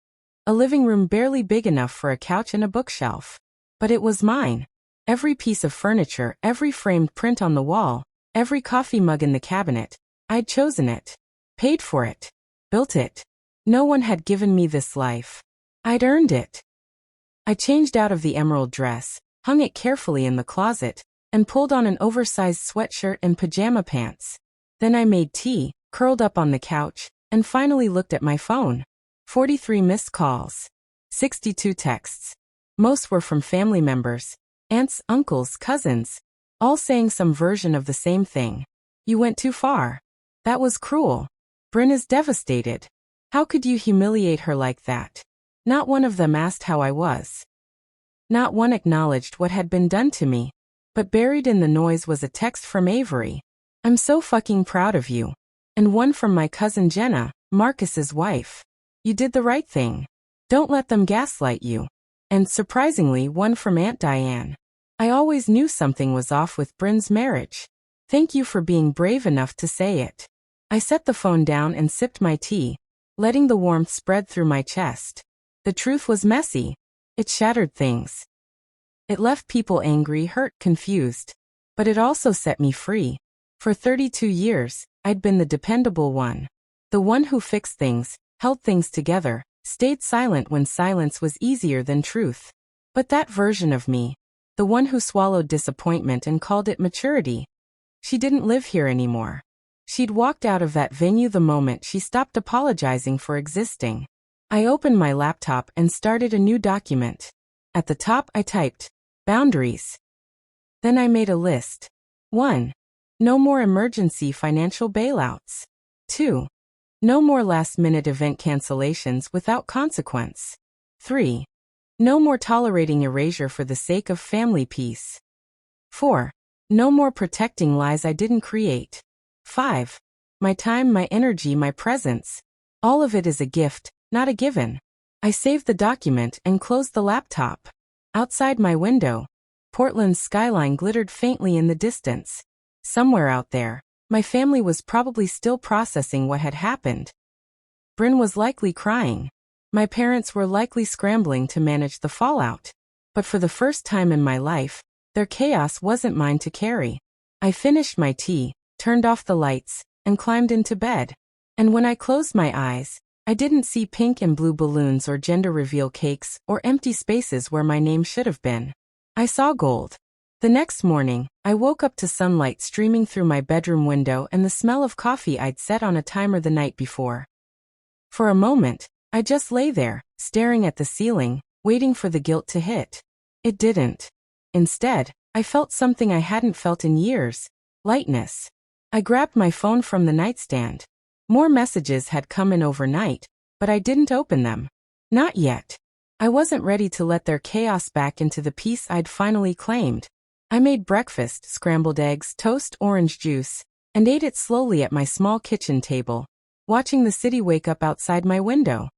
a living room barely big enough for a couch and a bookshelf. But it was mine. Every piece of furniture, every framed print on the wall, every coffee mug in the cabinet, I'd chosen it, paid for it, built it. No one had given me this life. I'd earned it. I changed out of the emerald dress, hung it carefully in the closet, and pulled on an oversized sweatshirt and pajama pants. Then I made tea, curled up on the couch, and finally looked at my phone. 43 missed calls. 62 texts. Most were from family members, aunts, uncles, cousins, all saying some version of the same thing. You went too far. That was cruel. Brynn is devastated. How could you humiliate her like that? Not one of them asked how I was. Not one acknowledged what had been done to me. But buried in the noise was a text from Avery. I'm so fucking proud of you. And one from my cousin Jenna, Marcus's wife. You did the right thing. Don't let them gaslight you. And surprisingly, one from Aunt Diane. I always knew something was off with Brynn's marriage. Thank you for being brave enough to say it. I set the phone down and sipped my tea, letting the warmth spread through my chest. The truth was messy. It shattered things. It left people angry, hurt, confused. But it also set me free. For 32 years, I'd been the dependable one. The one who fixed things, held things together, stayed silent when silence was easier than truth. But that version of me, the one who swallowed disappointment and called it maturity, she didn't live here anymore. She'd walked out of that venue the moment she stopped apologizing for existing. I opened my laptop and started a new document. At the top I typed, boundaries. Then I made a list. 1. No more emergency financial bailouts. 2. No more last-minute event cancellations without consequence. 3. No more tolerating erasure for the sake of family peace. 4. No more protecting lies I didn't create. 5. My time, my energy, my presence. All of it is a gift, not a given. I saved the document and closed the laptop. Outside my window, Portland's skyline glittered faintly in the distance. Somewhere out there, my family was probably still processing what had happened. Brynn was likely crying. My parents were likely scrambling to manage the fallout. But for the first time in my life, their chaos wasn't mine to carry. I finished my tea, turned off the lights, and climbed into bed. And when I closed my eyes, I didn't see pink and blue balloons or gender reveal cakes or empty spaces where my name should have been. I saw gold. The next morning, I woke up to sunlight streaming through my bedroom window and the smell of coffee I'd set on a timer the night before. For a moment, I just lay there, staring at the ceiling, waiting for the guilt to hit. It didn't. Instead, I felt something I hadn't felt in years: lightness. I grabbed my phone from the nightstand. More messages had come in overnight, but I didn't open them. Not yet. I wasn't ready to let their chaos back into the peace I'd finally claimed. I made breakfast, scrambled eggs, toast, orange juice, and ate it slowly at my small kitchen table, watching the city wake up outside my window.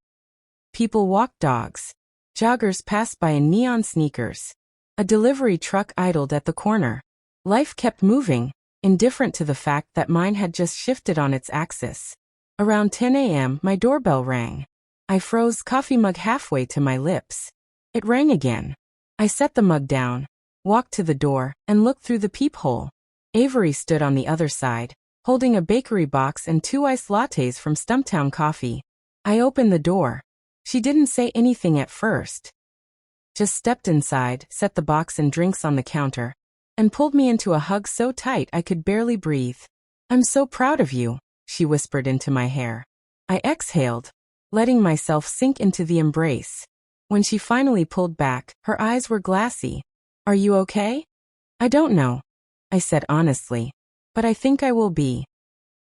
People walked dogs. Joggers passed by in neon sneakers. A delivery truck idled at the corner. Life kept moving, indifferent to the fact that mine had just shifted on its axis. Around 10 a.m., my doorbell rang. I froze, coffee mug halfway to my lips. It rang again. I set the mug down, walked to the door, and looked through the peephole. Avery stood on the other side, holding a bakery box and 2 iced lattes from Stumptown Coffee. I opened the door. She didn't say anything at first. Just stepped inside, set the box and drinks on the counter, and pulled me into a hug so tight I could barely breathe. "I'm so proud of you," she whispered into my hair. I exhaled, letting myself sink into the embrace. When she finally pulled back, her eyes were glassy. "Are you okay?" "I don't know," I said honestly, "but I think I will be."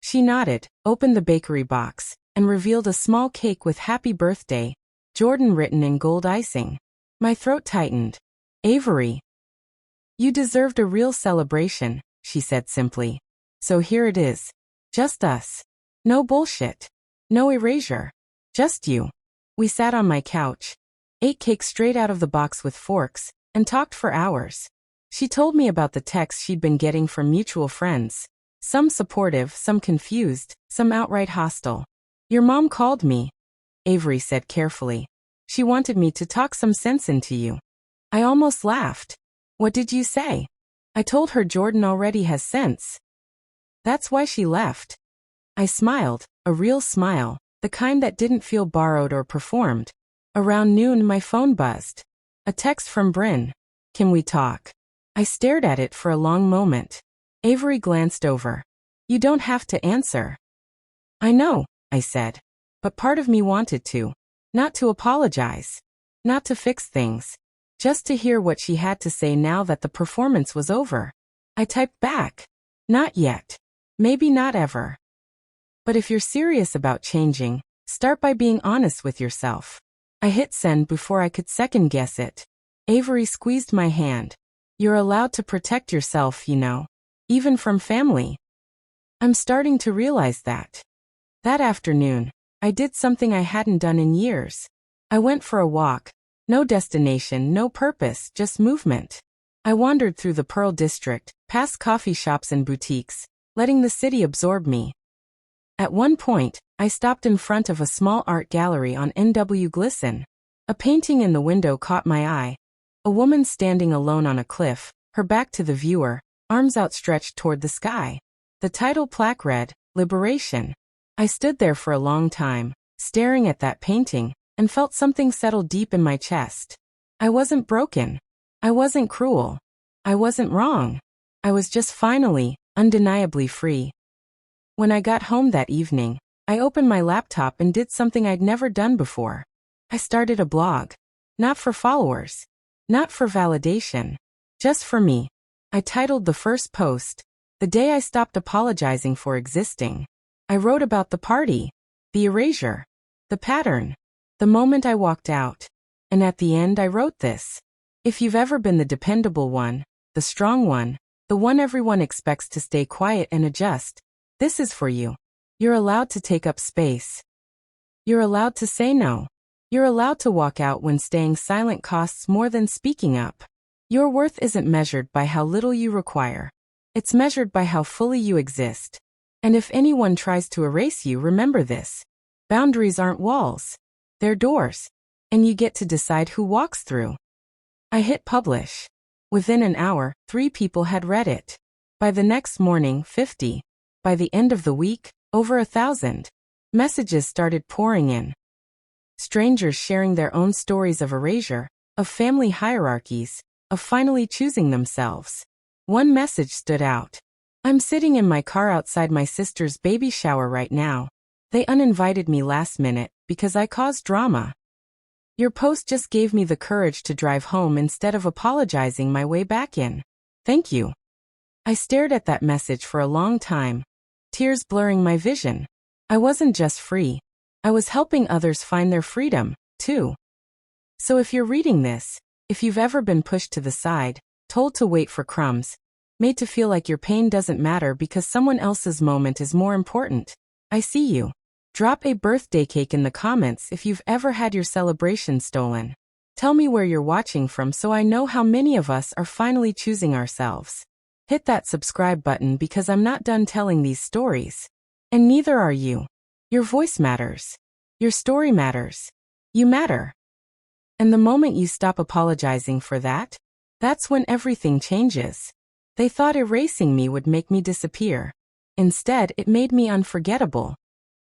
She nodded, opened the bakery box, and revealed a small cake with "Happy Birthday, Jordan" written in gold icing. My throat tightened. "Avery, you deserved a real celebration," she said simply. "So here it is. Just us. No bullshit. No erasure. Just you." We sat on my couch, ate cake straight out of the box with forks, and talked for hours. She told me about the texts she'd been getting from mutual friends. Some supportive, some confused, some outright hostile. "Your mom called me," Avery said carefully. "She wanted me to talk some sense into you." I almost laughed. "What did you say?" "I told her Jordan already has sense. That's why she left." I smiled, a real smile, the kind that didn't feel borrowed or performed. Around noon my phone buzzed. A text from Brynn. "Can we talk?" I stared at it for a long moment. Avery glanced over. "You don't have to answer." "I know," I said. But part of me wanted to. Not to apologize. Not to fix things. Just to hear what she had to say now that the performance was over. I typed back. "Not yet. Maybe not ever. But if you're serious about changing, start by being honest with yourself." I hit send before I could second guess it. Avery squeezed my hand. "You're allowed to protect yourself, you know. Even from family." I'm starting to realize that. That afternoon, I did something I hadn't done in years. I went for a walk. No destination, no purpose, just movement. I wandered through the Pearl District, past coffee shops and boutiques, letting the city absorb me. At one point, I stopped in front of a small art gallery on NW Glisten. A painting in the window caught my eye. A woman standing alone on a cliff, her back to the viewer, arms outstretched toward the sky. The title plaque read, "Liberation." I stood there for a long time, staring at that painting, and felt something settle deep in my chest. I wasn't broken. I wasn't cruel. I wasn't wrong. I was just finally, undeniably free. When I got home that evening, I opened my laptop and did something I'd never done before. I started a blog. Not for followers. Not for validation. Just for me. I titled the first post, "The Day I Stopped Apologizing for Existing." I wrote about the party, the erasure, the pattern, the moment I walked out. And at the end I wrote this. If you've ever been the dependable one, the strong one, the one everyone expects to stay quiet and adjust, this is for you. You're allowed to take up space. You're allowed to say no. You're allowed to walk out when staying silent costs more than speaking up. Your worth isn't measured by how little you require. It's measured by how fully you exist. And if anyone tries to erase you, remember this. Boundaries aren't walls. They're doors. And you get to decide who walks through. I hit publish. Within an hour, 3 people had read it. By the next morning, 50. By the end of the week, over 1,000. Messages started pouring in. Strangers sharing their own stories of erasure, of family hierarchies, of finally choosing themselves. One message stood out. "I'm sitting in my car outside my sister's baby shower right now. They uninvited me last minute because I caused drama. Your post just gave me the courage to drive home instead of apologizing my way back in. Thank you." I stared at that message for a long time, tears blurring my vision. I wasn't just free. I was helping others find their freedom, too. So if you're reading this, if you've ever been pushed to the side, told to wait for crumbs, made to feel like your pain doesn't matter because someone else's moment is more important, I see you. Drop a birthday cake in the comments if you've ever had your celebration stolen. Tell me where you're watching from so I know how many of us are finally choosing ourselves. Hit that subscribe button because I'm not done telling these stories. And neither are you. Your voice matters. Your story matters. You matter. And the moment you stop apologizing for that, that's when everything changes. They thought erasing me would make me disappear. Instead, it made me unforgettable.